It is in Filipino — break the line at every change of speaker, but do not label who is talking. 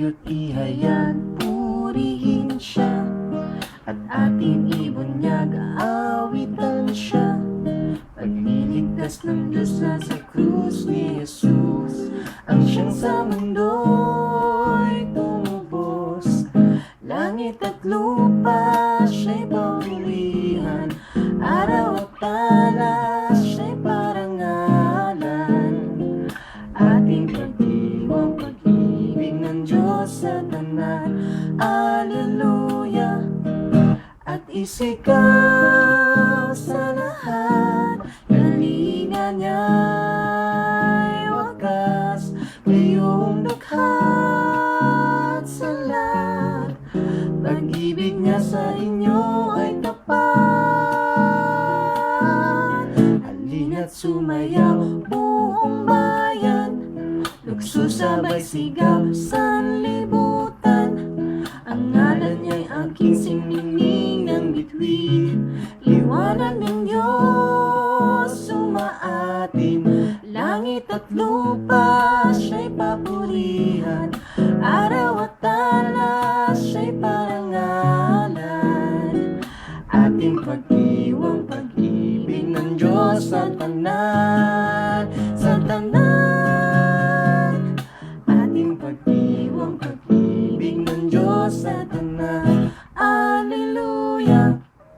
Kayo't ihayag, purihin siya, at ating ibunyag, aawitan siya. Pagliligtas ng Diyos na sa krus ni Jesus, ang siyang sa mundo'y tumubos. Langit at lupa siya'y papurihan, araw at talas siya'y parangalan. Ating pagdiwang, pag-ibig ng Diyos sa tanan, Alleluia. At isikaw sa lahat, kalinga niya'y wakas, kayong dukhat sa lahat, pag-ibig niya sa inyo ay tapat. Halina't sumayaw buong bayan, nagsusabay sigaw sanlibutan, ang ngalan niya'y aking siningning ng bituin. Liwanag ng Diyos sumaatim, langit at lupa siya'y papurihan, araw at talas siya'y parangalan. Ating pagdiwang, pag-ibig ng Diyos sa tanan,